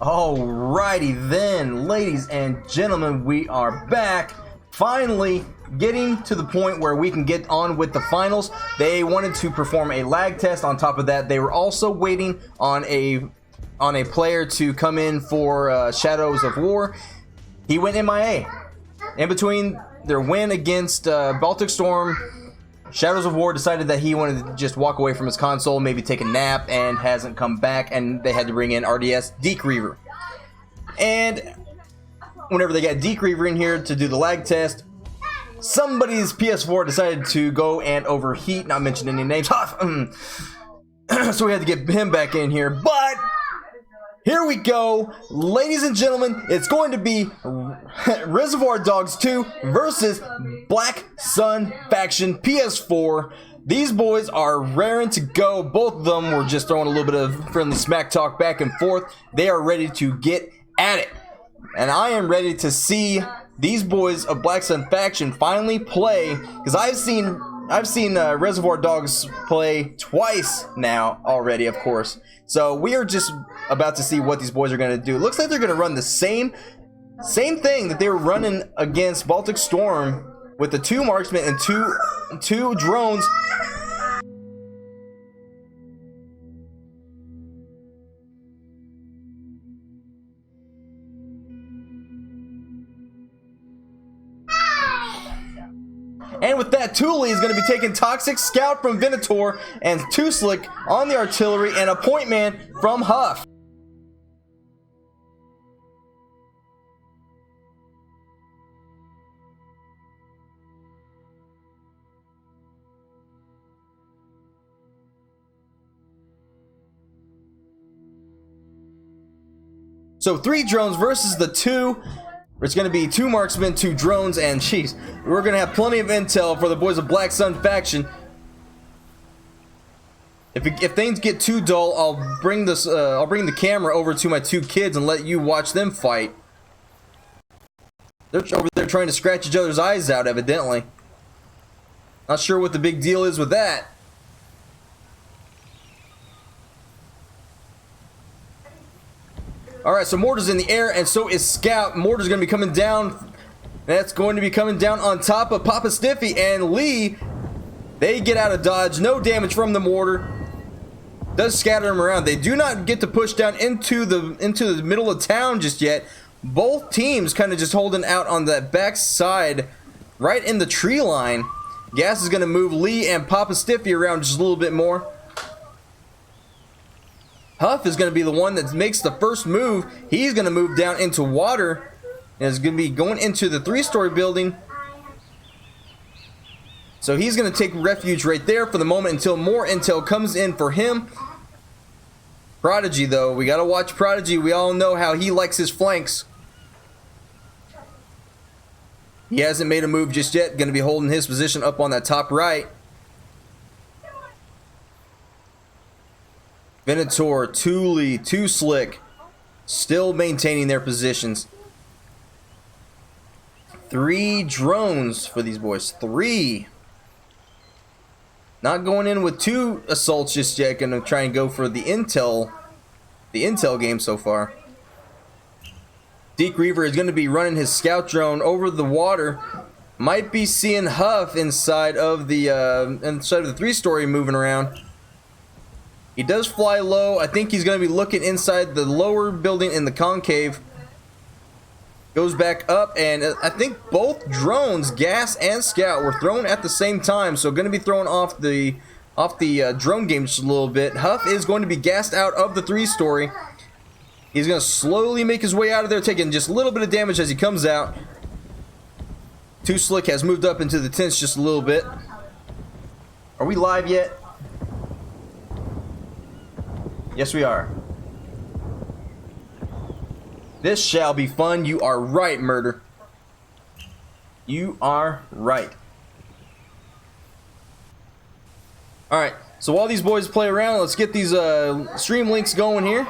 Alrighty then, ladies and gentlemen, we are back. Finally getting to the point where we can get on with the finals. They wanted to perform a lag test. On top of that, they were also waiting on a player to come in for Shadows of War. He went MIA. In between their win against Baltic Storm, Shadows of War decided that he wanted to just walk away from his console, maybe take a nap, and hasn't come back, and they had to bring in RDS Deke Reaver. And whenever they got Deke Reaver in here to do the lag test, somebody's PS4 decided to go and overheat, not mention any names. So we had to get him back in here, but here we go, ladies and gentlemen. It's going to be Reservoir Dogs 2 versus Blaqsun Faction PS4. These boys are raring to go. Both of them were just throwing a little bit of friendly smack talk back and forth. They are ready to get at it, and I am ready to see these boys of Blaqsun Faction finally play, because I've seen Reservoir Dogs play twice now already, of course. So we are just about to see what these boys are going to do. It looks like they're going to run the same thing that they were running against Baltic Storm, with the 2 marksmen and two drones. And with that, Thule is going to be taking Toxic Scout from Venator and Too Slick on the artillery, and a point man from Huff. So 3 drones versus the 2. It's going to be 2 marksmen, 2 drones, and jeez, we're going to have plenty of intel for the boys of Blaqsun Faction. If things get too dull, I'll bring the camera over to my 2 kids and let you watch them fight. They're over there trying to scratch each other's eyes out, evidently. Not sure what the big deal is with that. Alright, so Mortar's in the air, and so is Scout. Mortar's going to be coming down. That's going to be coming down on top of Papa Stiffy and Lee. They get out of dodge. No damage from the mortar. Does scatter them around. They do not get to push down into the middle of town just yet. Both teams kind of just holding out on that back side, right in the tree line. Gas is going to move Lee and Papa Stiffy around just a little bit more. Huff is going to be the one that makes the first move. He's going to move down into water, and is going to be going into the 3-story building. So he's going to take refuge right there for the moment until more intel comes in for him. Prodigy, though, we got to watch Prodigy. We all know how he likes his flanks. He hasn't made a move just yet. Going to be holding his position up on that top right. Venator, Thule, Too Slick, still maintaining their positions. 3 drones for these boys. 3. Not going in with 2 assaults just yet. Gonna try and go for the intel game so far. Deke Reaver is going to be running his scout drone over the water. Might be seeing Huff inside of the 3-story moving around. He does fly low. I think he's going to be looking inside the lower building in the concave. Goes back up, and I think both drones, Gas and Scout, were thrown at the same time. So going to be throwing off the drone game just a little bit. Huff is going to be gassed out of the 3-story. He's going to slowly make his way out of there, taking just a little bit of damage as he comes out. Too Slick has moved up into the tents just a little bit. Are we live yet? Yes, we are. This shall be fun. You are right, Murder. You are right. Alright, so while these boys play around, let's get these stream links going here.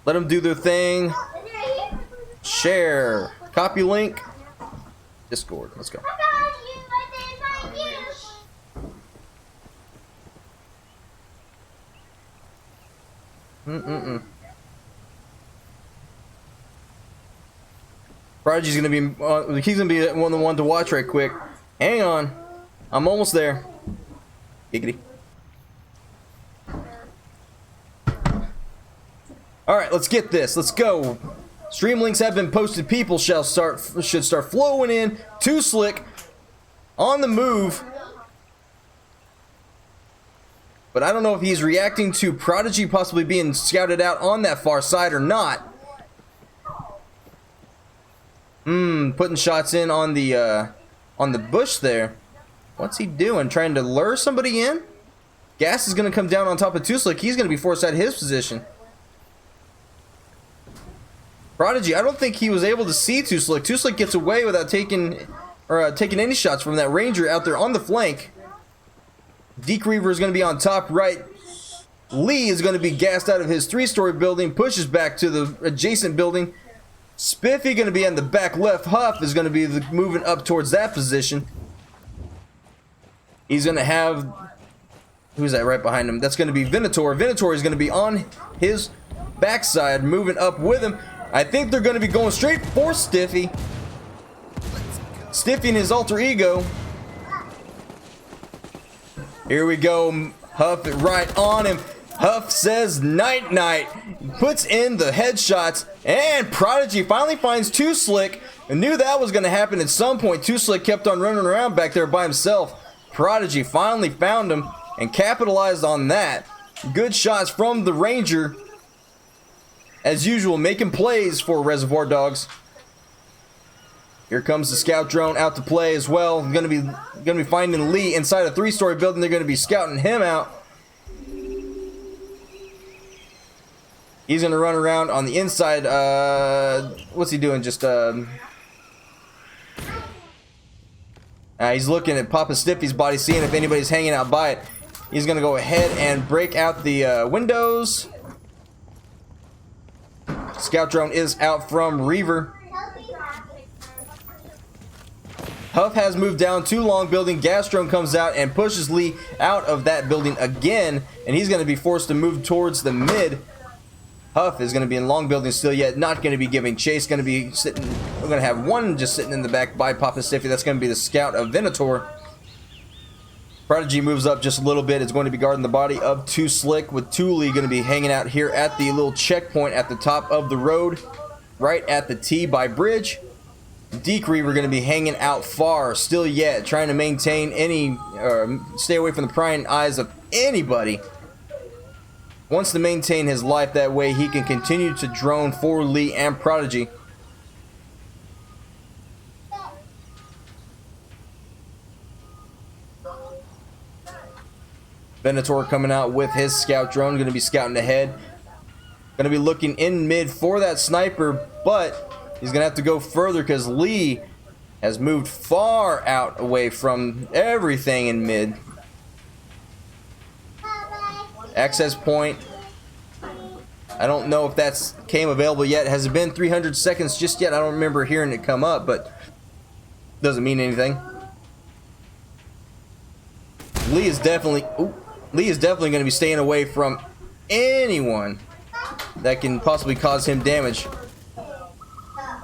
Let them do their thing. Share. Copy link. Discord. Let's go. Prodigy's gonna be, he's gonna be one of the one to watch right quick. Hang on, I'm almost there. Giggity. All right, let's get this. Let's go. Stream links have been posted. People should start flowing in. Too Slick on the move. But I don't know if he's reacting to Prodigy possibly being scouted out on that far side or not. Putting shots in on the bush there. What's he doing? Trying to lure somebody in? Gas is going to come down on top of Too Slick. He's going to be forced out of his position. Prodigy, I don't think he was able to see Too Slick. Too Slick gets away without taking any shots from that Ranger out there on the flank. Deke Reaver is going to be on top right. Lee is going to be gassed out of his 3-story building, pushes back to the adjacent building. Spiffy going to be on the back left. Huff is going to be moving up towards that position. He's going to have... Who's that right behind him? That's going to be Venator. Venator is going to be on his backside, moving up with him. I think they're going to be going straight for Stiffy. Stiffy and his alter ego. Here we go. Huff it right on him. Huff says night night. Puts in the headshots. And Prodigy finally finds Too Slick. I knew that was going to happen at some point. Too Slick kept on running around back there by himself. Prodigy finally found him and capitalized on that. Good shots from the Ranger. As usual, making plays for Reservoir Dogs. Here comes the scout drone out to play as well. Gonna be finding Lee inside a 3-story building. They're gonna be scouting him out. He's gonna run around on the inside. What's he doing? Just he's looking at Papa Stiffy's body, seeing if anybody's hanging out by it. He's gonna go ahead and break out the windows. Scout drone is out from Reaver. Huff has moved down to long building. Gas drone comes out and pushes Lee out of that building again, and he's going to be forced to move towards the mid. Huff is going to be in long building still yet, not going to be giving chase. Going to be sitting. We're going to have one just sitting in the back by Papa Stiffy. That's going to be the scout of Venator. Prodigy moves up just a little bit. It's going to be guarding the body of Too Slick, with Thule going to be hanging out here at the little checkpoint at the top of the road, right at the T by bridge. Deke Reaver going to be hanging out far still yet, trying to maintain any, stay away from the prying eyes of anybody. Wants to maintain his life, that way he can continue to drone for Lee and Prodigy. Venator coming out with his scout drone, going to be scouting ahead. Going to be looking in mid for that sniper, but he's going to have to go further because Lee has moved far out away from everything in mid. Access point. I don't know if that's came available yet. Has it been 300 seconds just yet? I don't remember hearing it come up, but doesn't mean anything. Lee is definitely going to be staying away from anyone that can possibly cause him damage.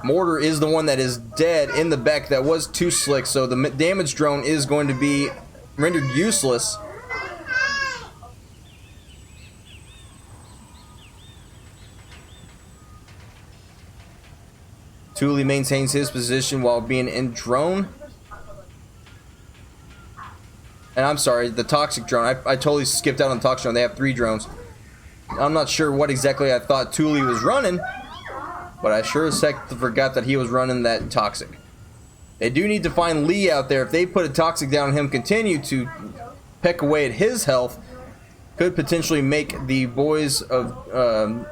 Mortar is the one that is dead in the back. That was Too Slick, so the damage drone is going to be rendered useless. Thule maintains his position while being in drone. And I'm sorry, the toxic drone. I totally skipped out on the toxic drone. They have 3 drones. I'm not sure what exactly I thought Thule was running, but I sure as heck forgot that he was running that toxic. They do need to find Lee out there. If they put a toxic down on him, continue to peck away at his health, could potentially make the boys of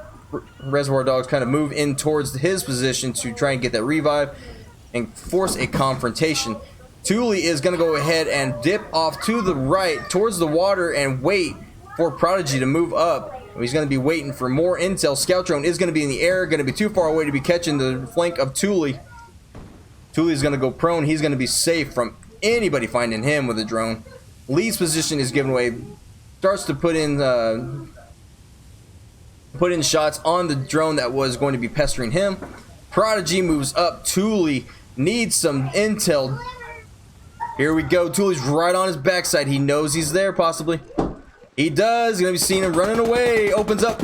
Reservoir Dogs kind of move in towards his position to try and get that revive and force a confrontation. Thule is going to go ahead and dip off to the right towards the water and wait for Prodigy to move up. He's going to be waiting for more intel. Scout drone is going to be in the air, going to be too far away to be catching the flank of Thule. Thule is going to go prone. He's going to be safe from anybody finding him with a drone. Lee's position is given away. Starts to put in put in shots on the drone that was going to be pestering him. Prodigy moves up. Thule needs some intel. Here we go. Thule's right on his backside. He knows he's there, possibly. He does. Gonna be seeing him running away. Opens up.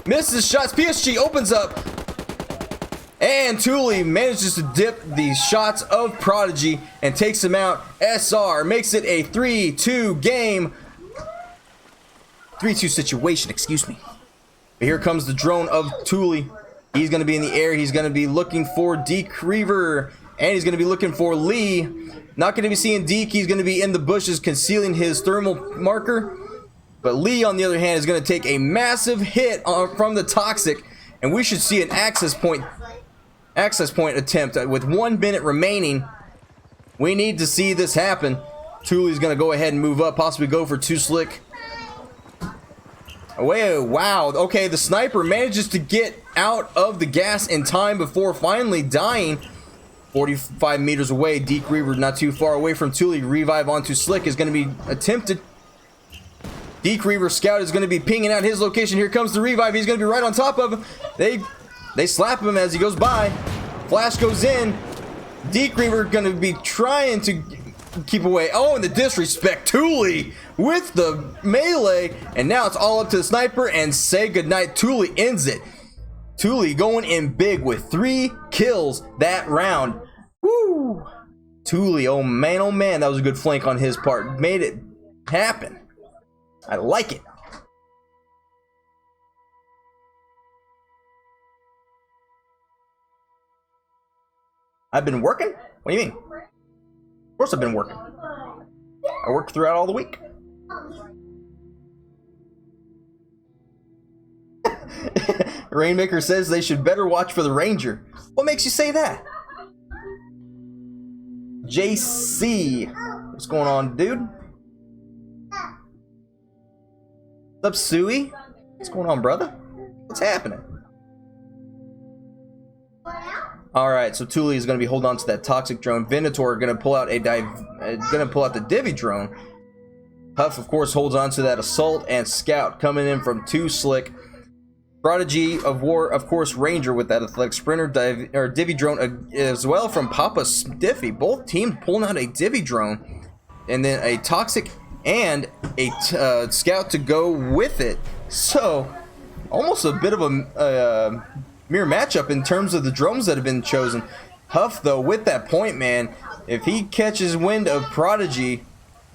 Misses shots. PSG opens up. And Thule manages to dip the shots of Prodigy and takes him out. SR makes it a 3-2 game. 3-2 situation, excuse me. But here comes the drone of Thule. He's going to be in the air. He's going to be looking for Deke Reaver. And he's going to be looking for Lee. Not going to be seeing Deke. He's going to be in the bushes concealing his thermal marker. But Lee, on the other hand, is going to take a massive hit from the Toxic. And we should see an access point attempt with 1 minute remaining. We need to see this happen. Thule's going to go ahead and move up. Possibly go for Too Slick. Oh, wow. Okay, the sniper manages to get out of the gas in time before finally dying. 45 meters away. Deke Reaver not too far away from Thule. Revive onto Slick is going to be attempted. Deke Reaver scout is going to be pinging out his location. Here comes the revive. He's going to be right on top of him. They slap him as he goes by. Flash goes in. Deke Reaver going to be trying to keep away. Oh, and the disrespect. Thule with the melee. And now it's all up to the sniper. And say goodnight. Thule ends it. Thule going in big with 3 kills that round. Woo! Thule, oh man, that was a good flank on his part. Made it happen. I like it. I've been working? What do you mean? Of course I've been working. I work throughout all the week. Rainmaker says they should better watch for the Ranger. What makes you say that? JC. What's going on, dude? What's up, Suey? What's going on, brother? What's happening? Alright, so Thule is going to be holding on to that toxic drone. Venator going to pull out the Divi drone. Huff, of course, holds on to that assault, and Scout coming in from Too Slick. Prodigy of War, of course, Ranger with that athletic sprinter Divi drone as well from Papa Stiffy. Both teams pulling out a Divi drone, and then a toxic and a scout to go with it. So almost a bit of a mirror matchup in terms of the drones that have been chosen. Huff, though, with that point, man, if he catches wind of Prodigy,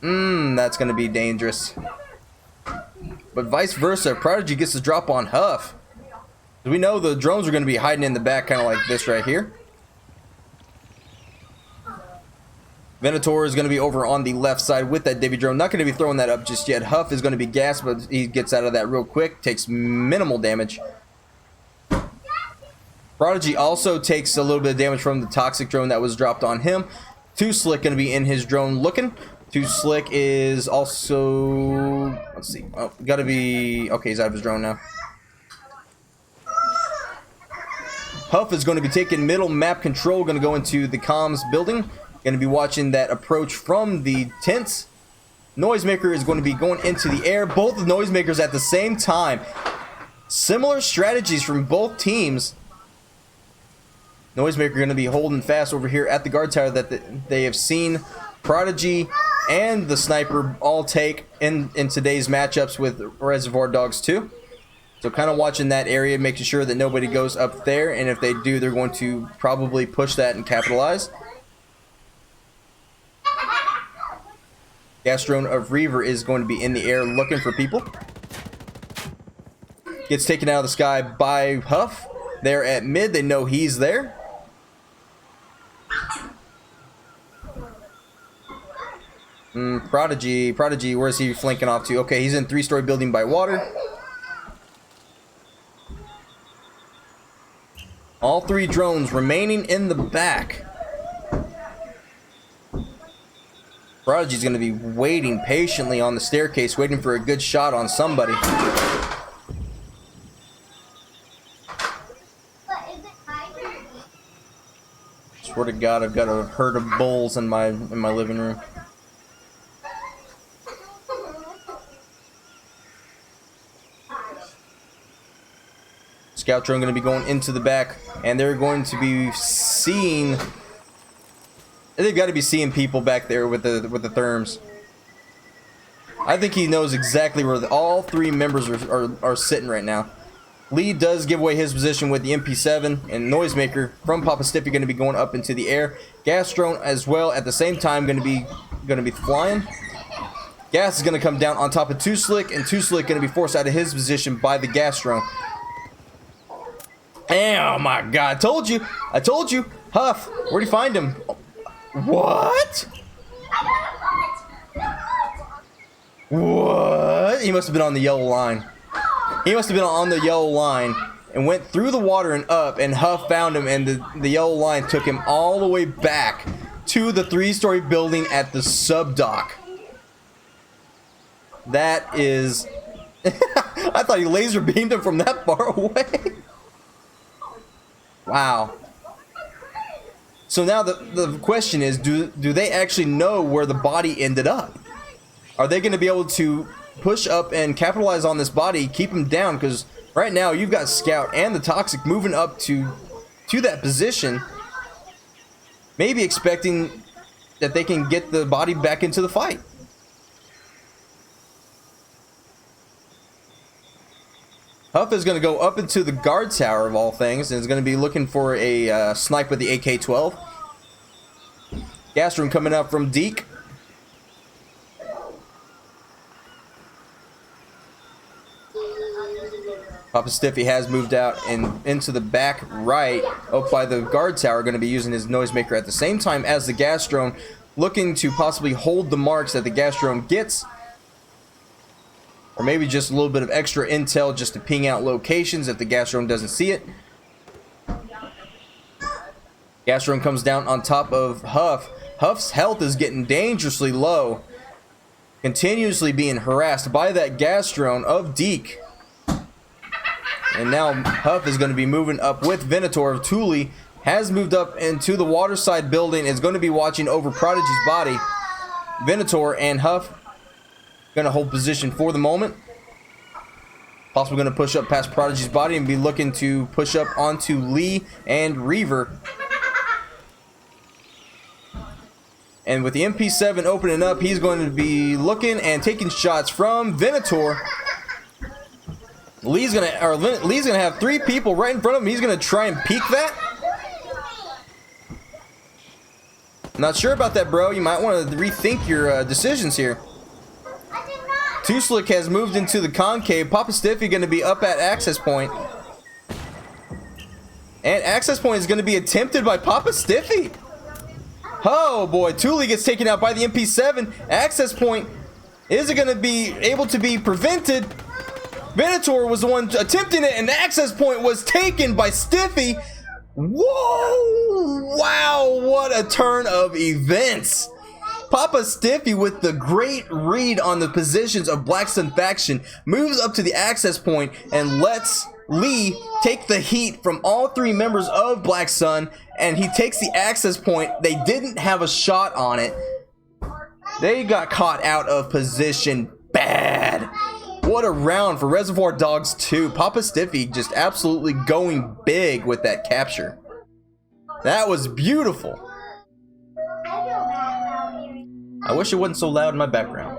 that's going to be dangerous. But vice versa, Prodigy gets the drop on Huff. We know the drones are going to be hiding in the back, kind of like this right here. Venator is going to be over on the left side with that Divi drone. Not going to be throwing that up just yet. Huff is going to be gassed, but he gets out of that real quick. Takes minimal damage. Prodigy also takes a little bit of damage from the toxic drone that was dropped on him. Too Slick going to be in his drone looking. Too Slick is also... Let's see. Oh, got to be... Okay, he's out of his drone now. Huff is going to be taking middle map control. Going to go into the comms building. Going to be watching that approach from the tents. Noisemaker is going to be going into the air. Both the Noisemakers at the same time. Similar strategies from both teams. Noisemaker going to be holding fast over here at the guard tower that they have seen Prodigy and the sniper all take in today's matchups with Reservoir Dogs 2. So kind of watching that area, making sure that nobody goes up there, and if they do, they're going to probably push that and capitalize. Gas drone of Reaver is going to be in the air looking for people. Gets taken out of the sky by Huff. They're at mid, they know he's there. Prodigy, where is he flanking off to? Okay, he's in 3-story building by water. All 3 drones remaining in the back. Prodigy's going to be waiting patiently on the staircase, waiting for a good shot on somebody. Swear to God, I've got a herd of bulls in my living room. Scout drone going to be going into the back, and they're going to be seeing. They've got to be seeing people back there with the therms. I think he knows exactly where all three members are sitting right now. Lee does give away his position with the MP7 and Noisemaker from Papa Stiffy going to be going up into the air. Gas drone as well at the same time going to be flying. Gas is going to come down on top of Too Slick, and Too Slick going to be forced out of his position by the gas drone. Oh my God! I told you, Huff. Where'd you find him? What? What? He must have been on the yellow line. He must have been on the yellow line and went through the water and up, and Huff found him, and the yellow line took him all the way back to the 3-story building at the sub dock. That is... I thought he laser beamed him from that far away. Wow. So now the question is, do they actually know where the body ended up? Are they going to be able to push up and capitalize on this body, keep him down? Because right now you've got Scout and the Toxic moving up to that position, maybe expecting that they can get the body back into the fight. Huff is going to go up into the guard tower of all things, and is going to be looking for a snipe with the AK-12. Gas room coming up from Deke. Papa Stiffy has moved out and into the back right up by the guard tower, going to be using his Noisemaker at the same time as the gas drone, looking to possibly hold the marks that the gas drone gets. Or maybe just a little bit of extra intel just to ping out locations if the gas drone doesn't see it. Gas drone comes down on top of Huff. Huff's health is getting dangerously low, continuously being harassed by that gas drone of Deke. And now Huff is going to be moving up with Venator. Thule has moved up into the waterside building, is going to be watching over Prodigy's body. Venator and Huff going to hold position for the moment. Possibly going to push up past Prodigy's body and be looking to push up onto Lee and Reaver. And with the MP7 opening up, he's going to be looking and taking shots from Venator. Lee's gonna have 3 people right in front of him. He's gonna try and peek that. Not sure about that, bro. You might want to rethink your decisions here. Too Slick has moved into the concave. Papa Stiffy gonna be up at access point. And access point is gonna be attempted by Papa Stiffy. Oh boy, Thule gets taken out by the MP7. Access point isn't gonna be able to be prevented. Venator was the one attempting it, and the access point was taken by Stiffy. Whoa! Wow, what a turn of events. Papa Stiffy, with the great read on the positions of Blaqsun faction, moves up to the access point and lets Lee take the heat from all 3 members of Blaqsun, and he takes the access point. They didn't have a shot on it. They got caught out of position bad. What a round for Reservoir Dogs 2. Papa Stiffy just absolutely going big with that capture. That was beautiful. I wish it wasn't so loud in my background.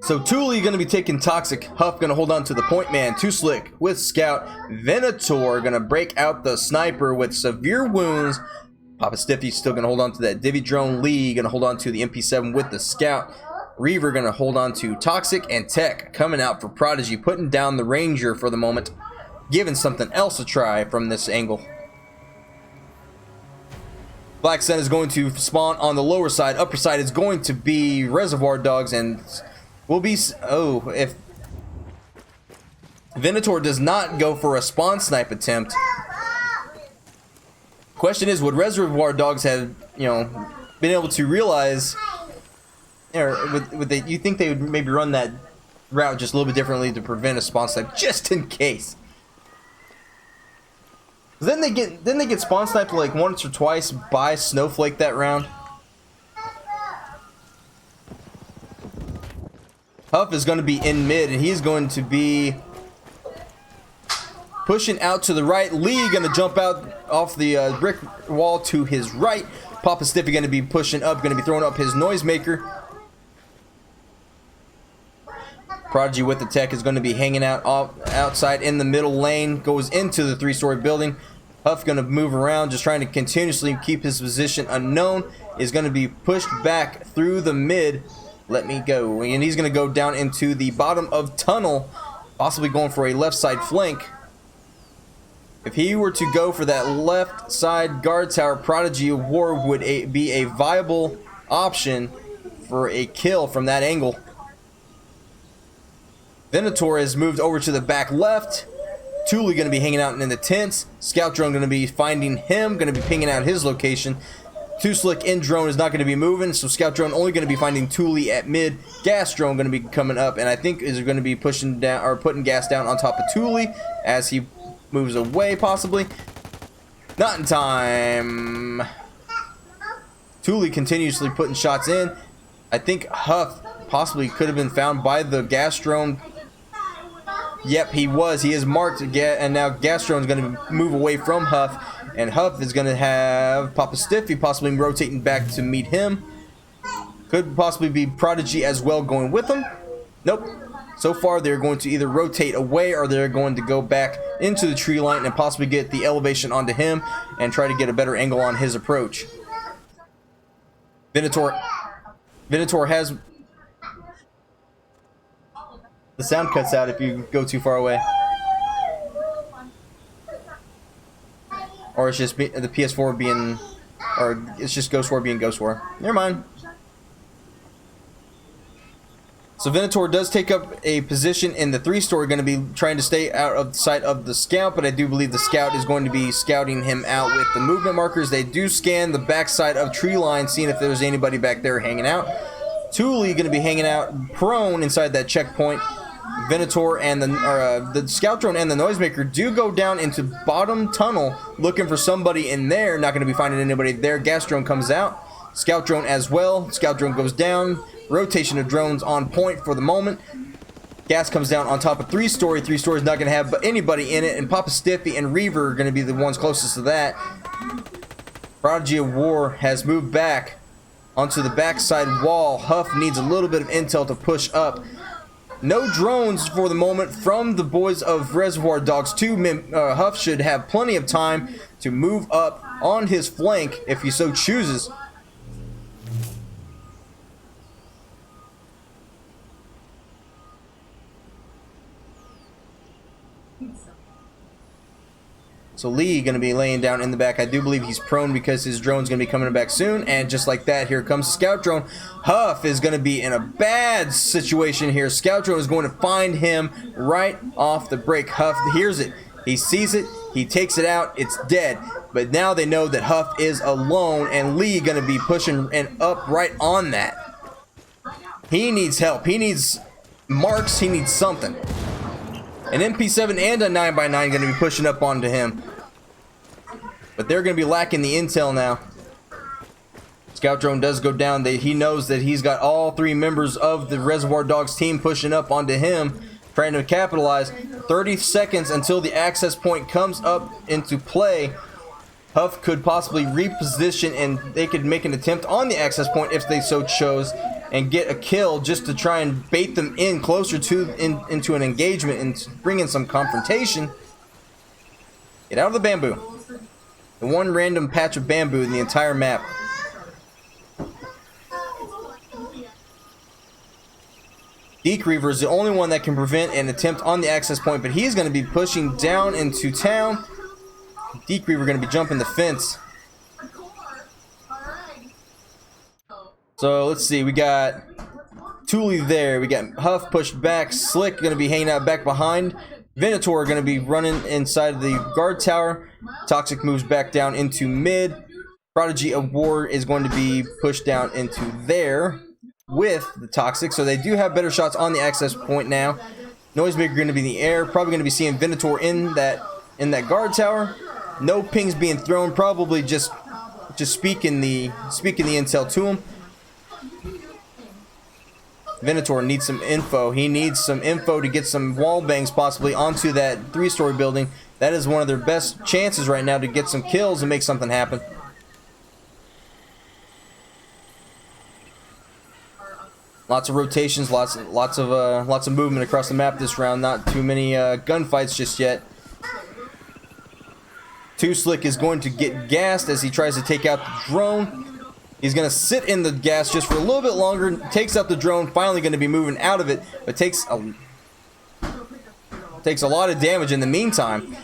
So Thule going to be taking Toxic. Huff going to hold on to the point man. Too Slick with Scout. Venator going to break out the sniper with severe wounds. Papa Stiffy still going to hold on to that Divvy drone. Lee going to hold on to the MP7 with the Scout. Reaver going to hold on to Toxic, and Tech coming out for Prodigy, putting down the Ranger for the moment, giving something else a try from this angle. Blaqsun is going to spawn on the lower side. Upper side is going to be Reservoir Dogs, and will be, oh, if Venator does not go for a spawn snipe attempt. Question is, would Reservoir Dogs have, been able to realize, or you think they would maybe run that route just a little bit differently to prevent a spawn snipe, just in case? Then they get spawn sniped like once or twice by Snowflake that round. Huff is going to be in mid, and he's going to be pushing out to the right. Lee going to jump out off the brick wall to his right. Papa Stiffy going to be pushing up, going to be throwing up his noisemaker. Prodigy with the tech is going to be hanging out outside in the middle lane, goes into the 3-story building. Huff going to move around, just trying to continuously keep his position unknown. Is going to be pushed back through the mid. Let me go. And he's going to go down into the bottom of tunnel, possibly going for a left side flank. If he were to go for that left side guard tower, Prodigy of War would be a viable option for a kill from that angle. Venator has moved over to the back left. Thule going to be hanging out in the tents. Scout drone going to be finding him, going to be pinging out his location. Too Slick in drone is not going to be moving, so Scout drone only going to be finding Thule at mid. Gas drone going to be coming up, and I think is going to be pushing down or putting gas down on top of Thule as he moves away, possibly. Not in time. Thule continuously putting shots in. I think Huff possibly could have been found by the gas drone. Yep, he was. He is marked, and now gas drone is going to move away from Huff, and Huff is going to have Papa Stiffy possibly rotating back to meet him. Could possibly be Prodigy as well going with him. Nope. So far, they're going to either rotate away or they're going to go back into the tree line and possibly get the elevation onto him and try to get a better angle on his approach. Venator has... The sound cuts out if you go too far away. Or it's just the PS4 being... Or it's just Ghost War being Ghost War. Never mind. So Venator does take up a position in the 3-story, going to be trying to stay out of sight of the scout, but I do believe the scout is going to be scouting him out with the movement markers. They do scan the backside of tree line, seeing if there's anybody back there hanging out. Thule going to be hanging out prone inside that checkpoint. Venator and the scout drone and the noisemaker do go down into bottom tunnel looking for somebody in there. Not going to be finding anybody there. Gas drone comes out. Scout drone as well. Scout drone goes down. Rotation of drones on point for the moment. Gas comes down on top of 3-story. 3-story is not going to have anybody in it, and Papa Stiffy and Reaver are going to be the ones closest to that. Prodigy of War has moved back onto the backside wall. Huff needs a little bit of intel to push up. No drones for the moment from the boys of Reservoir Dogs 2. Huff should have plenty of time to move up on his flank if he so chooses. So Lee going to be laying down in the back. I do believe he's prone because his drone's going to be coming back soon. And just like that, here comes the scout drone. Huff is going to be in a bad situation here. Scout drone is going to find him right off the break. Huff hears it. He sees it. He takes it out. It's dead. But now they know that Huff is alone. And Lee going to be pushing and up right on that. He needs help. He needs marks. He needs something. An MP7 and a 9x9 going to be pushing up onto him. But they're going to be lacking the intel now. Scout drone does go down. He knows that he's got all 3 members of the Reservoir Dogs team pushing up onto him, trying to capitalize. 30 seconds until the access point comes up into play. Huff could possibly reposition and they could make an attempt on the access point if they so chose and get a kill just to try and bait them in closer to into an engagement and bring in some confrontation. Get out of the bamboo. The one random patch of bamboo in the entire map. Deke Reaver is the only one that can prevent an attempt on the access point, but he's going to be pushing down into town. Deke Reaver going to be jumping the fence. So let's see, we got Thule there, we got Huff pushed back, Slick going to be hanging out back behind, Venator going to be running inside the guard tower, Toxic moves back down into mid, Prodigy of War is going to be pushed down into there with the Toxic, so they do have better shots on the access point now. Noisemaker going to be in the air, probably going to be seeing Venator in that guard tower. No pings being thrown. Probably just speaking the intel to him. Venator needs some info. He needs some info to get some wall bangs possibly onto that 3-story building. That is one of their best chances right now to get some kills and make something happen. Lots of rotations, lots of movement across the map this round. Not too many gunfights just yet. Too Slick is going to get gassed as he tries to take out the drone. He's going to sit in the gas just for a little bit longer. Takes out the drone. Finally going to be moving out of it. But takes a lot of damage in the meantime.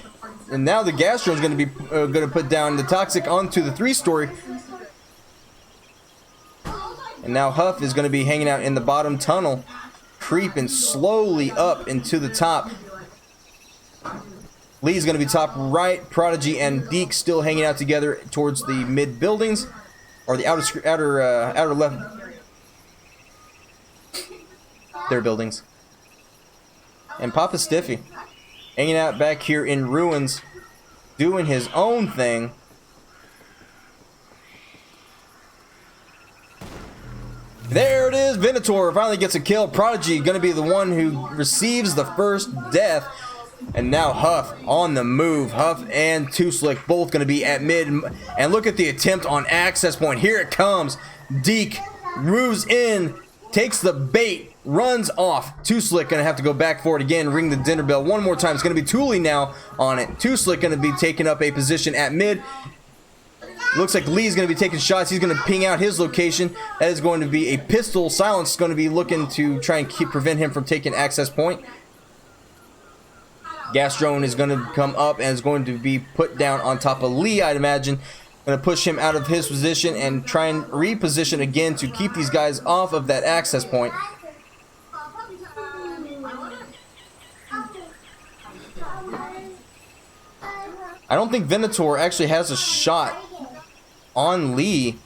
And now the gas drone is going to be going to put down the Toxic onto the 3-story. And now Huff is going to be hanging out in the bottom tunnel. Creeping slowly up into the top. Lee's going to be top right. Prodigy and Deke still hanging out together towards the mid buildings. Or the outer left. Their buildings. And Papa Stiffy hanging out back here in ruins, doing his own thing. There it is. Venator finally gets a kill. Prodigy going to be the one who receives the first death. And now Huff on the move. Huff and Too Slick both going to be at mid. And look at the attempt on access point. Here it comes. Deke moves in, takes the bait, runs off. Too Slick going to have to go back for it again, ring the dinner bell one more time. It's going to be Thule now on it. Too Slick going to be taking up a position at mid. Looks like Lee's going to be taking shots. He's going to ping out his location. That is going to be a pistol. Silence is going to be looking to try and prevent him from taking access point. Gas drone is going to come up and is going to be put down on top of Lee, I'd imagine. Going to push him out of his position and try and reposition again to keep these guys off of that access point. I don't think Venator actually has a shot on Lee.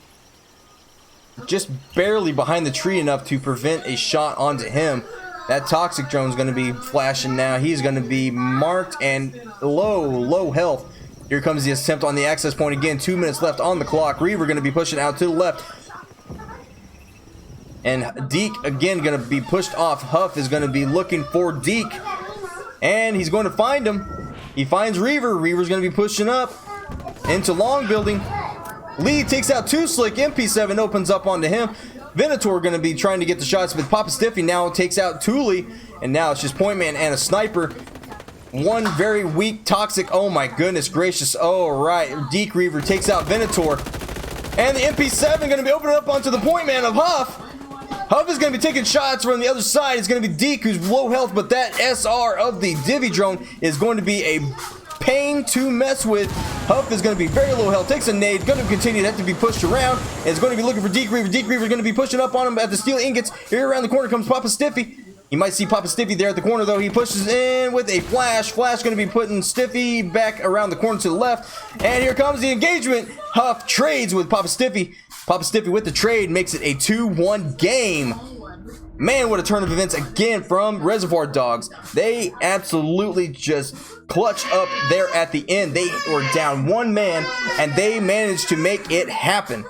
Just barely behind the tree enough to prevent a shot onto him. That Toxic drone is going to be flashing now. He's going to be marked and low health. Here comes the attempt on the access point again. 2 minutes left on the clock. Reaver going to be pushing out to the left. And Deke again going to be pushed off. Huff is going to be looking for Deke. And he's going to find him. He finds Reaver. Reaver's going to be pushing up into long building. Lee takes out Too Slick. MP7 opens up onto him. Venator going to be trying to get the shots, but Papa Stiffy now takes out Thule, and now it's just Point Man and a sniper. One very weak Toxic. Oh my goodness gracious. All right, Deke Reaver takes out Venator, and the MP7 going to be opening up onto the Point Man of Huff. Huff is going to be taking shots from the other side. It's going to be Deke who's low health, but that SR of the Divvy drone is going to be a pain to mess with. Huff is going to be very low health, takes a nade, going to continue to have to be pushed around, and is going to be looking for Deke Reaver. Deke Reaver is going to be pushing up on him at the steel ingots. Here around the corner comes Papa Stiffy. You might see Papa Stiffy there at the corner, though. He pushes in with a flash. Flash going to be putting Stiffy back around the corner to the left. And here comes the engagement. Huff trades with Papa Stiffy. Papa Stiffy with the trade makes it a 2-1 game. Man, what a turn of events again from Reservoir Dogs. They absolutely just clutched up there at the end. They were down one man, and they managed to make it happen.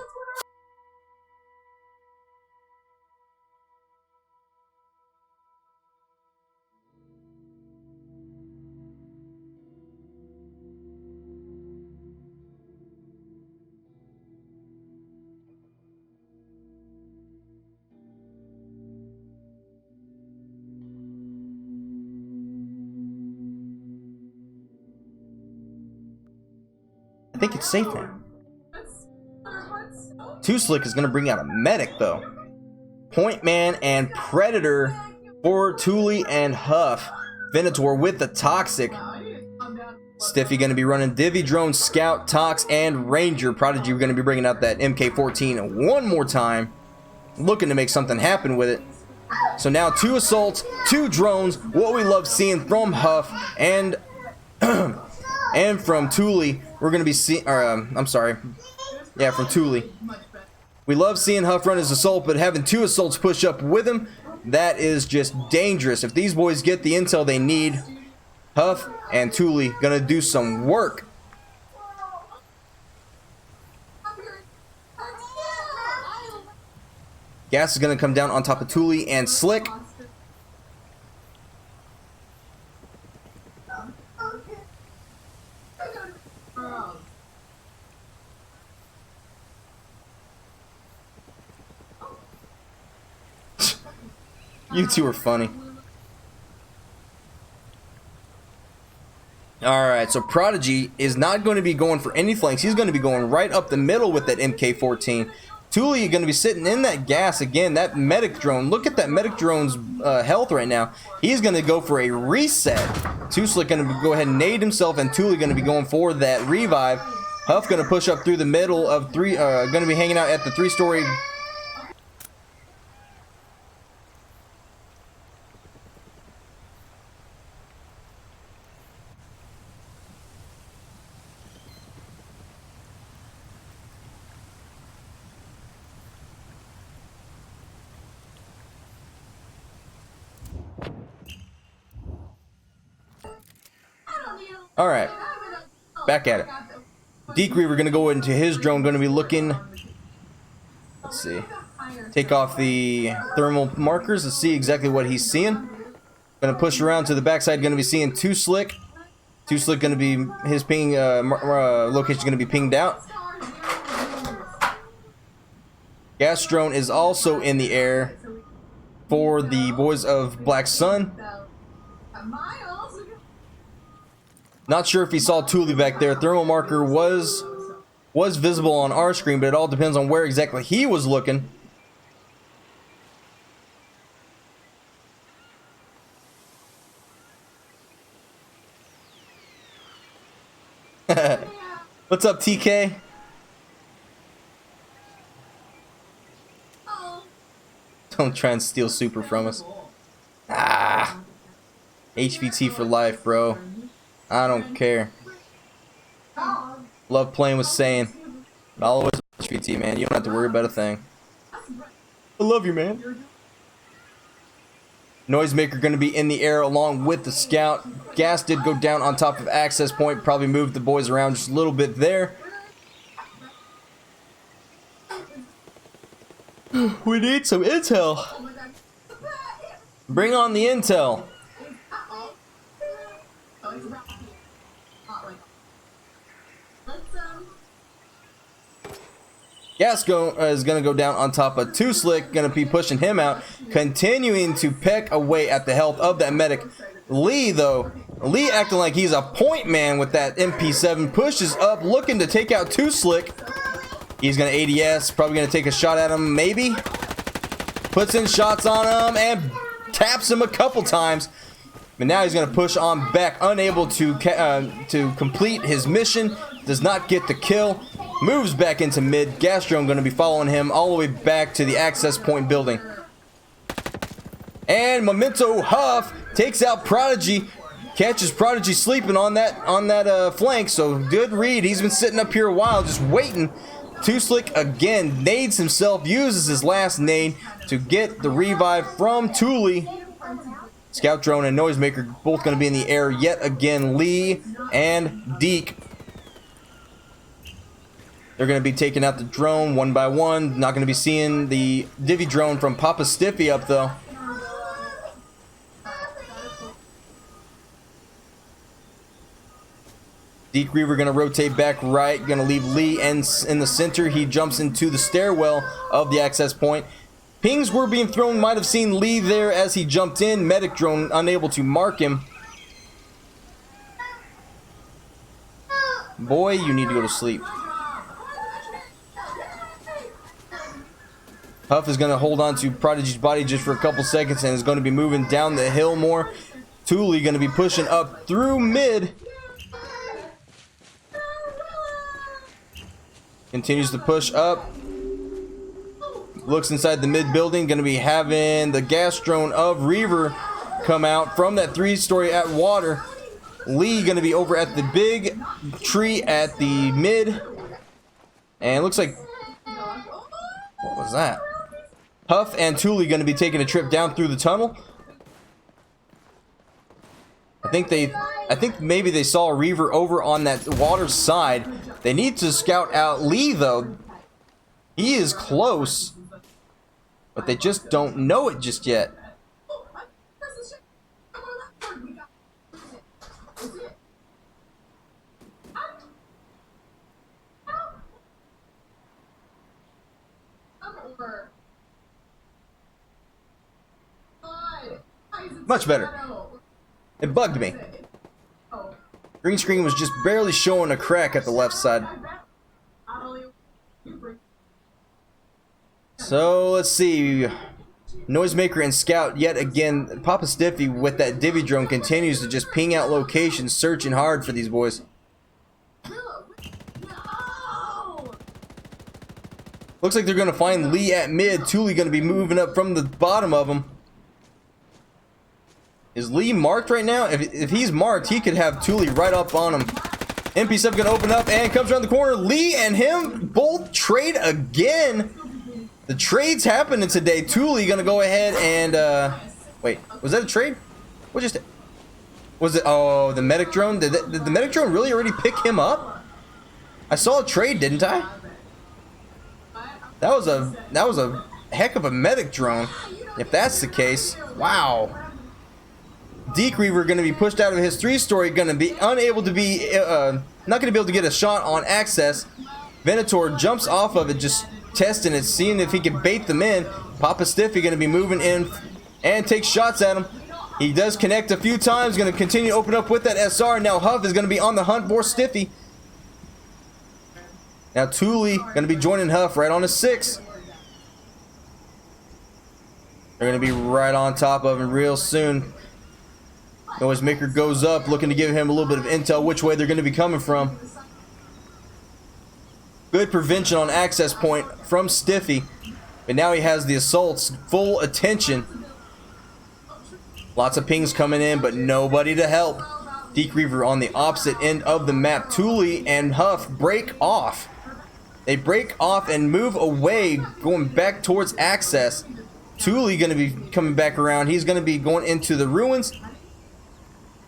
I think it's safe now. Too Slick is going to bring out a medic, though. Point Man and Predator for Thule and Huff. Venator with the Toxic. Stiffy going to be running Divvy Drone, Scout, Tox, and Ranger. Prodigy going to be bringing out that MK14 one more time. Looking to make something happen with it. So now 2 assaults, 2 drones. What we love seeing from Huff and and from Thule. We're going to be seeing, I'm sorry. Yeah, from Thule. We love seeing Huff run his assault, but having 2 assaults push up with him, that is just dangerous. If these boys get the intel they need, Huff and Thule going to do some work. Gas is going to come down on top of Thule and Slick. You two are funny. Alright, so Prodigy is not going to be going for any flanks. He's going to be going right up the middle with that MK14. Thule, you're going to be sitting in that gas again. That medic drone. Look at that medic drone's health right now. He's going to go for a reset. Too Slick going to go ahead and nade himself, and Thule going to be going for that revive. Huff going to push up through the middle of three. Going to be hanging out at the 3-story. Alright, back at it. Deke Reaver going to go into his drone, going to be looking, let's see, take off the thermal markers to see exactly what he's seeing. Going to push around to the backside, going to be seeing Too Slick. Too Slick going to be, his ping location going to be pinged out. Gas drone is also in the air for the boys of Blaqsun. Not sure if he saw Thule back there. Thermal marker was visible on our screen, but it all depends on where exactly he was looking. What's up, TK? Don't try and steal super from us. Ah, HVT for life, bro. I don't care. Love playing with Saiyan. I'll always HVT, man. You don't have to worry about a thing. I love you, man. Noisemaker going to be in the air along with the scout. Gas did go down on top of access point. Probably moved the boys around just a little bit there. We need some intel. Bring on the intel. Gas is going to go down on top of Too Slick, going to be pushing him out, continuing to peck away at the health of that medic. Lee, though, Lee acting like he's a point man with that MP7, pushes up, looking to take out Too Slick. He's going to ADS, probably going to take a shot at him, maybe. Puts in shots on him and taps him a couple times. But now he's going to push on back, unable to complete his mission. Does not get the kill. Moves back into mid. Gas drone going to be following him all the way back to the access point building. And Memento Huff takes out Prodigy. Catches Prodigy sleeping on that flank. So good read. He's been sitting up here a while just waiting. Too Slick again nades himself. Uses his last nade to get the revive from Thule. Scout drone and Noisemaker both going to be in the air yet again. Lee and Deke. They're going to be taking out the drone one by one. Not going to be seeing the Divi drone from Papa Stiffy up though. Deke Reaver going to rotate back right. Going to leave Lee in the center. He jumps into the stairwell of the access point. Pings were being thrown. Might have seen Lee there as he jumped in. Medic drone unable to mark him. Boy, you need to go to sleep. Huff is going to hold on to Prodigy's body just for a couple seconds and is going to be moving down the hill more. Thule going to be pushing up through mid. Continues to push up. Looks inside the mid building. Going to be having the gas drone of Reaver come out from that 3-story at water. Lee going to be over at the big tree at the mid. And it looks like... what was that? Huff and Thule going to be taking a trip down through the tunnel. I think maybe they saw a Reaver over on that water side. They need to scout out Lee though. He is close. but they just don't know it just yet. Much better. It bugged me. Green screen was just barely showing a crack at the left side. So let's see. Noisemaker and Scout yet again. Papa Stiffy with that divvy drone continues to just ping out locations, searching hard for these boys. Looks like they're gonna find Lee at mid. Thule gonna be moving up from the bottom of them. Is Lee marked right now? If he's marked, he could have Thule right up on him. MP7 gonna open up and comes around the corner. Lee and him both trade again. The trade's happening today. Thule gonna go ahead and wait, was that a trade? What just was it? Oh, the medic drone. Did the medic drone really already pick him up? I saw a trade, didn't I? That was a heck of a medic drone. If that's the case, wow. Deke Reaver going to be pushed out of his 3-story, going to be unable to be, not going to be able to get a shot on access. Venator jumps off of it, just testing it, seeing if he can bait them in. Papa Stiffy going to be moving in and take shots at him. He does connect a few times, going to continue to open up with that SR. Now Huff is going to be on the hunt for Stiffy. Now Thule going to be joining Huff right on a 6. They're going to be right on top of him real soon. Noisemaker goes up, looking to give him a little bit of intel which way they're going to be coming from. Good prevention on access point from Stiffy. But now he has the assault's full attention. Lots of pings coming in, but nobody to help. Deke Reaver on the opposite end of the map. Thule and Huff break off. They break off and move away, going back towards access. Thule going to be coming back around. He's going to be going into the ruins.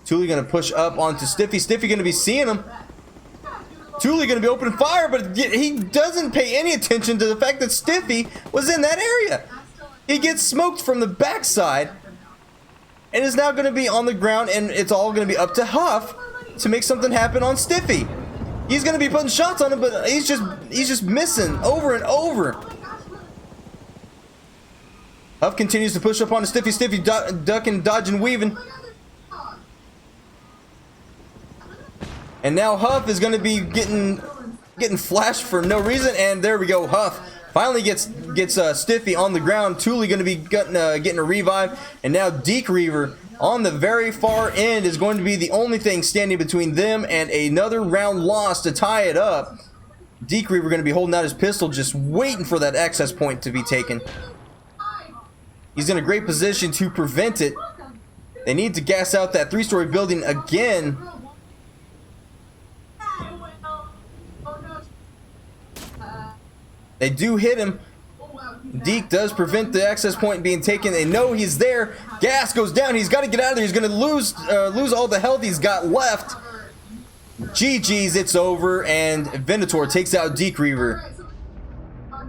Thule going to push up onto Stiffy. Stiffy going to be seeing him. Thule going to be opening fire, but he doesn't pay any attention to the fact that Stiffy was in that area. He gets smoked from the backside and is now going to be on the ground, and it's all going to be up to Huff to make something happen on Stiffy. He's going to be putting shots on him, but he's just missing over and over. Huff continues to push up on Stiffy. Stiffy ducking, dodging, weaving. And now Huff is going to be getting flashed for no reason, and there we go. Huff finally gets Stiffy on the ground. Thule going to be getting a revive, and now Deke Reaver on the very far end is going to be the only thing standing between them and another round loss to tie it up. Deke Reaver going to be holding out his pistol, just waiting for that access point to be taken. He's in a great position to prevent it. They need to gas out that 3-story building again. They do hit him. Deke does prevent the access point being taken. They know he's there. Gas goes down. He's got to get out of there. He's going to lose all the health he's got left. GG's, it's over, and Venator takes out Deke Reaver.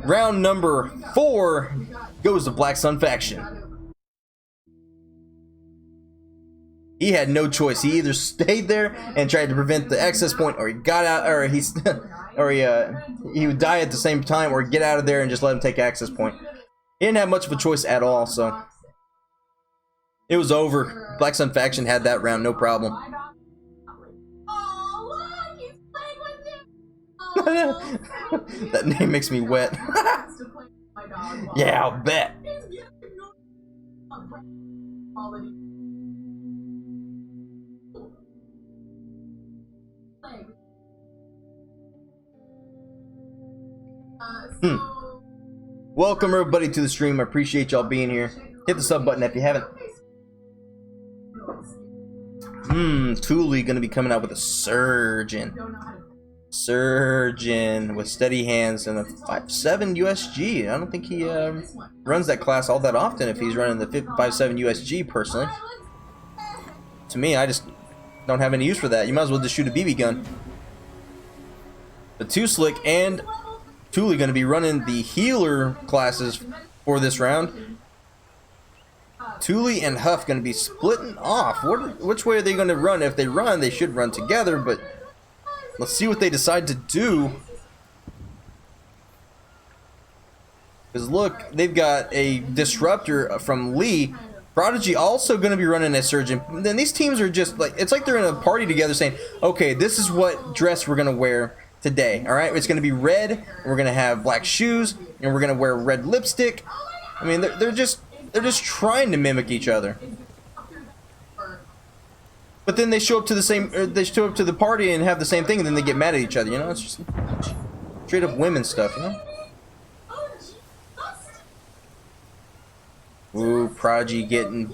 Round number 4 goes to Blaqsun faction. He had no choice. He either stayed there and tried to prevent the access point, or he got out, or he would die at the same time, or get out of there and just let him take access point. He didn't have much of a choice at all, so it was over. Blaqsun faction had that round, no problem. That name makes me wet. Yeah, I'll bet. Welcome everybody to the stream. I appreciate y'all being here. Hit the sub button if you haven't. Thule gonna be coming out with a surgeon with steady hands and a 5.7 USG. I don't think he runs that class all that often if he's running the 5.7 USG personally. To me, I just don't have any use for that. You might as well just shoot a BB gun. But Too Slick and Thule going to be running the healer classes for this round. Thule and Huff going to be splitting off. Which way are they going to run? If they run, they should run together, but let's see what they decide to do. Because look, they've got a disruptor from Lee. Prodigy also going to be running as Surgeon. Then these teams are just like, it's like they're in a party together saying, okay, this is what dress we're going to wear today. All right, it's going to be red, and we're going to have black shoes, and we're going to wear red lipstick. I mean, they're just trying to mimic each other. But then they show up to the party and have the same thing, and then they get mad at each other. You know, it's just straight up women stuff. You know. Ooh, Prodigy getting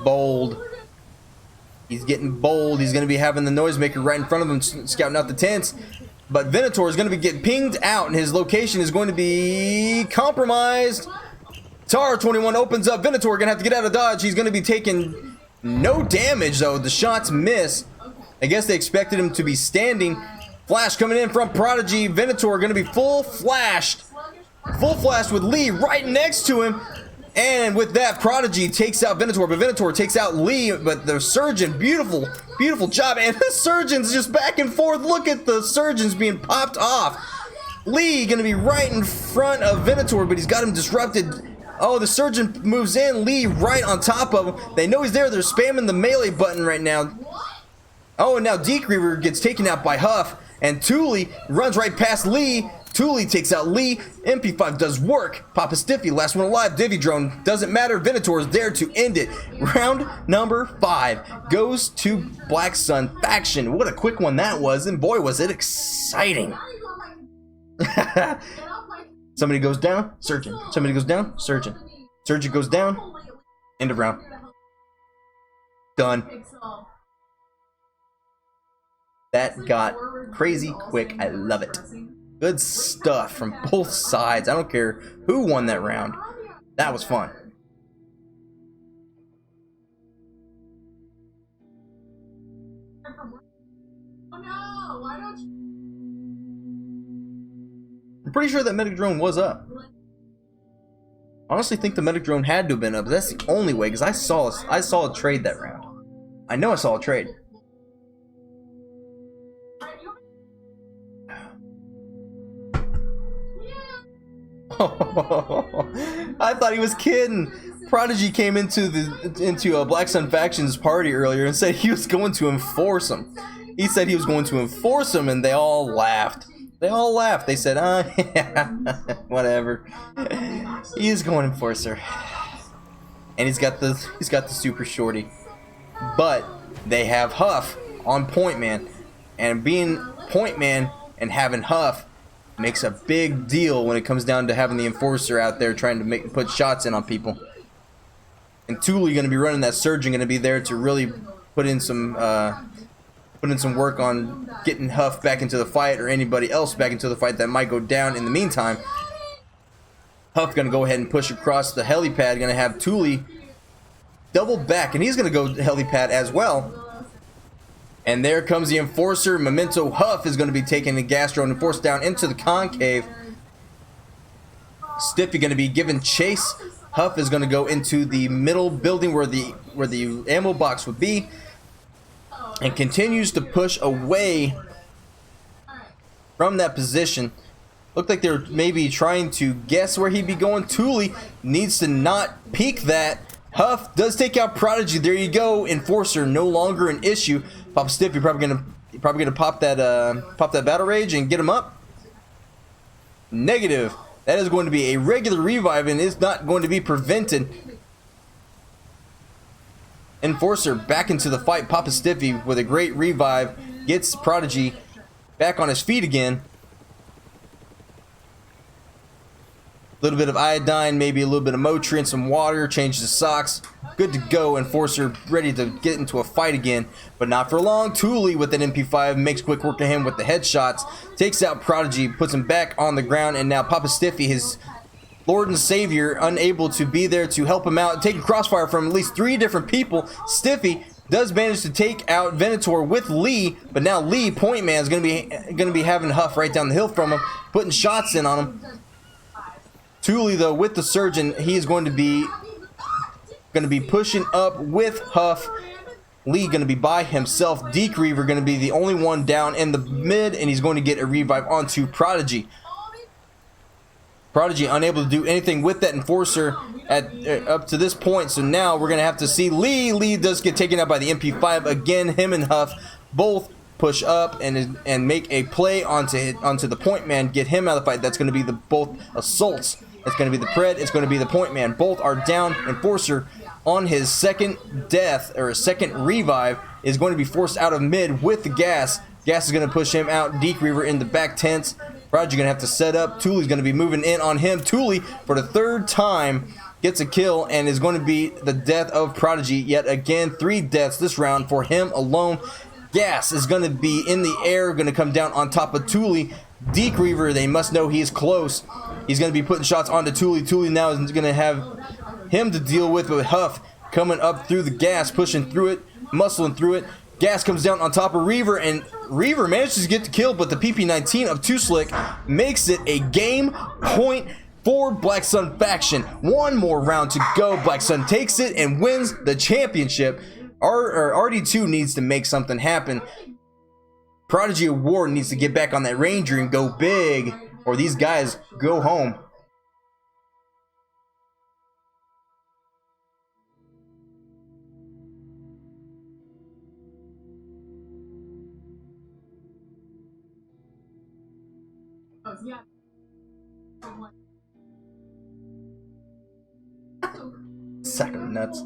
bold. He's getting bold. He's going to be having the noisemaker right in front of him, scouting out the tents. But Venator is going to be getting pinged out, and his location is going to be compromised. Tar 21 opens up. Venator going to have to get out of dodge. He's going to be taking no damage, though. The shots miss. I guess they expected him to be standing. Flash coming in from Prodigy. Venator going to be full flashed with Lee right next to him. And with that, Prodigy takes out Venator, but Venator takes out Lee, but the Surgeon, beautiful job, and the Surgeon's just back and forth. Look at the Surgeons being popped off. Lee gonna be right in front of Venator, but he's got him disrupted. Oh, the Surgeon moves in, Lee right on top of him. They know he's there, they're spamming the melee button right now. Oh, and now Decreaver gets taken out by Huff, and Thule runs right past Lee. Thule takes out Lee. MP5 does work. Papa Stiffy, last one alive. Divvy Drone, doesn't matter. Venator is there to end it. Round number 5 goes to Blaqsun faction. What a quick one that was, and boy was it exciting. Somebody goes down, Surgeon. Somebody goes down, Surgeon. Surgeon goes down, end of round. Done. That got crazy quick. I love it. Good stuff from both sides. I don't care who won that round. That was fun. I'm pretty sure that medic drone was up. I honestly think the medic drone had to have been up. That's the only way, because I saw a trade that round. I know I saw a trade. I thought he was kidding. Prodigy came into Blaqsun faction's party earlier and said he was going to enforce him. He said he was going to enforce him, and they all laughed. They said, yeah, whatever. He's going enforcer, and he's got the super shorty. But they have Huff on point man, and being point man and having Huff makes a big deal when it comes down to having the enforcer out there trying to put shots in on people. And Thule going to be running that Surgeon, going to be there to really put in some work on getting Huff back into the fight, or anybody else back into the fight that might go down in the meantime. Huff going to go ahead and push across the helipad, going to have Thule double back, and he's going to go helipad as well. And there comes the enforcer. Memento Huff is going to be taking the gas drone and forced down into the concave. Stiffy going to be given chase. Huff is going to go into the middle building where the ammo box would be, and continues to push away from that position. Looked like they're maybe trying to guess where he'd be going. Thule needs to not peek that. Huff does take out Prodigy. There you go. Enforcer no longer an issue. Papa Stiffy probably gonna pop that battle rage and get him up. Negative. That is going to be a regular revive and is not going to be prevented. Enforcer back into the fight. Papa Stiffy with a great revive gets Prodigy back on his feet again. A little bit of iodine, maybe a little bit of Motrin, some water, change the socks. Good to go. Enforcer ready to get into a fight again, but not for long. Thule with an MP5 makes quick work of him with the headshots. Takes out Prodigy, puts him back on the ground, and now Papa Stiffy, his Lord and Savior, unable to be there to help him out. Taking crossfire from at least 3 different people. Stiffy does manage to take out Venator with Lee, but now Lee, point man, is gonna be having Huff right down the hill from him, putting shots in on him. Thule though with the Surgeon, he is going to be pushing up with Huff. Lee going to be by himself. Deke Reaver going to be the only one down in the mid, and he's going to get a revive onto Prodigy. Prodigy unable to do anything with that Enforcer up to this point, so now we're going to have to see Lee. Lee does get taken out by the MP5 again. Him and Huff both push up and make a play onto the point man, get him out of the fight. That's going to be both assaults. It's going to be the Pred, it's going to be the point man. Both are down. Enforcer on his second death, or a second revive, is going to be forced out of mid with the gas. Gas is going to push him out. Deke Reaver in the back tents. Prodigy going to have to set up. Thule's going to be moving in on him. Thule, for the third time, gets a kill and is going to be the death of Prodigy. Yet again, 3 deaths this round for him alone. Gas is going to be in the air, going to come down on top of Thule. Deke Reaver, they must know he is close. He's going to be putting shots onto Thule. Thule now is going to have him to deal with Huff coming up through the gas, pushing through it, muscling through it. Gas comes down on top of Reaver, and Reaver manages to get the kill, but the PP-19 of Too Slick makes it a game point for Blaqsun faction. One more round to go. Blaqsun takes it and wins the championship. RD2 needs to make something happen. Prodigy Award needs to get back on that Ranger and go big, or these guys go home. Sack of nuts.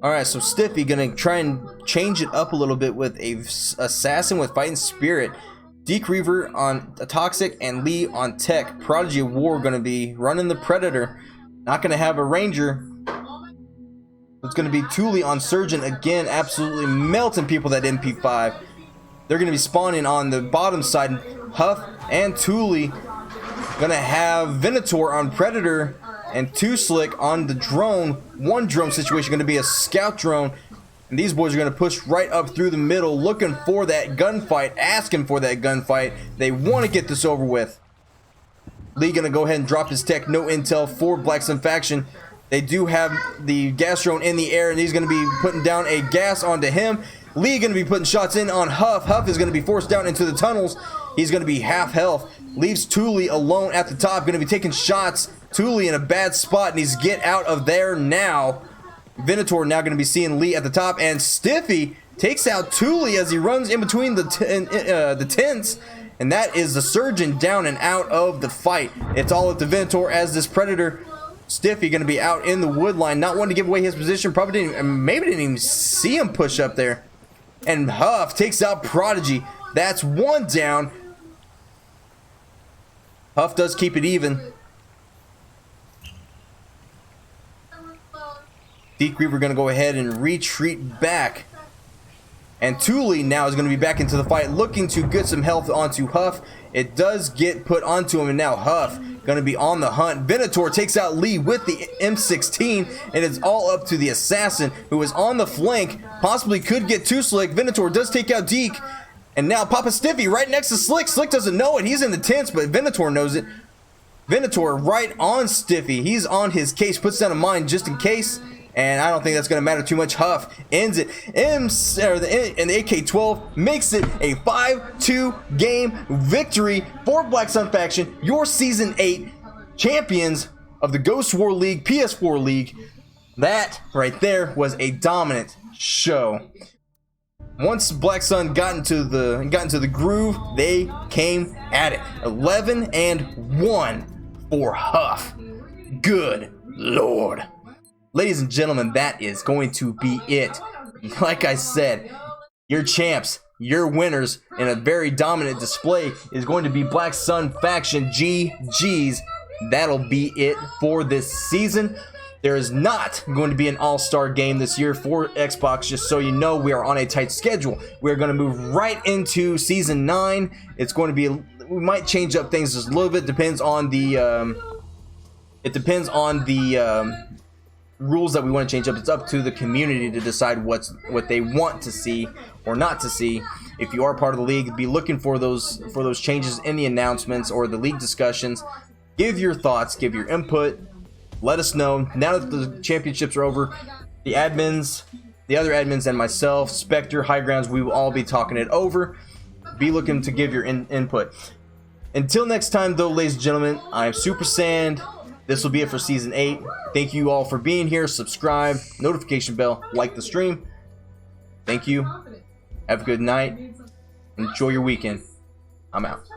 Alright, so Stiffy gonna try and change it up a little bit with a assassin with fighting spirit. Deke Reaver on Toxic and Lee on Tech. Prodigy of War gonna be running the Predator. Not gonna have a Ranger. It's gonna be Thule on Surgeon again, absolutely melting people that MP5. They're gonna be spawning on the bottom side. Huff and Thule gonna have Venator on Predator and Too Slick on the drone. One drone situation gonna be a scout drone. And these boys are going to push right up through the middle, looking for that gunfight, asking for that gunfight. They want to get this over with. Lee going to go ahead and drop his tech. No intel for Blaqsun faction. They do have the gas drone in the air, and he's going to be putting down a gas onto him. Lee going to be putting shots in on Huff. Huff is going to be forced down into the tunnels. He's going to be half health. Leaves Thule alone at the top. Going to be taking shots. Thule in a bad spot, needs to get out of there now. Venator now going to be seeing Lee at the top, and Stiffy takes out Thule as he runs in between the tents, and that is the Surgeon down and out of the fight. It's all up to Venator as this Predator. Stiffy going to be out in the wood line, not wanting to give away his position. Probably maybe didn't even see him push up there. And Huff takes out Prodigy. That's one down. Huff does keep it even. Deke Reaver going to go ahead and retreat back. And Thule now is going to be back into the fight, looking to get some health onto Huff. It does get put onto him, and now Huff going to be on the hunt. Venator takes out Lee with the M16, and it's all up to the assassin, who is on the flank. Possibly could get Too Slick. Venator does take out Deke. And now Papa Stiffy right next to Slick. Slick doesn't know it. He's in the tents, but Venator knows it. Venator right on Stiffy. He's on his case, puts down a mine just in case. And I don't think that's going to matter too much. Huff ends it. And the AK-12 makes it a 5-2 game victory for Blaqsun faction. Your Season 8 champions of the Ghost War League, PS4 League. That right there was a dominant show. Once Blaqsun got into the groove, they came at it. 11-1 for Huff. Good Lord. Ladies and gentlemen, that is going to be it. Like I said, your champs, your winners in a very dominant display is going to be Blaqsun faction. GG's. That'll be it for this season. There is not going to be an all-star game this year for Xbox, just so you know. We are on a tight schedule. We're going to move right into Season 9. It's going to be, we might change up things just a little bit, depends on the it depends on the rules that we want to change up. It's up to the community to decide what they want to see or not to see. If you are part of the league, be looking for those changes in the announcements or the league discussions. Give your thoughts, give your input. Let us know. Now that the championships are over, the admins, the other admins, and myself, Spectre, High Grounds, we will all be talking it over. Be looking to give your input. Until next time, though, ladies and gentlemen, I'm Super Sand. This will be it for Season 8. Thank you all for being here. Subscribe, notification bell, like the stream. Thank you. Have a good night. Enjoy your weekend. I'm out.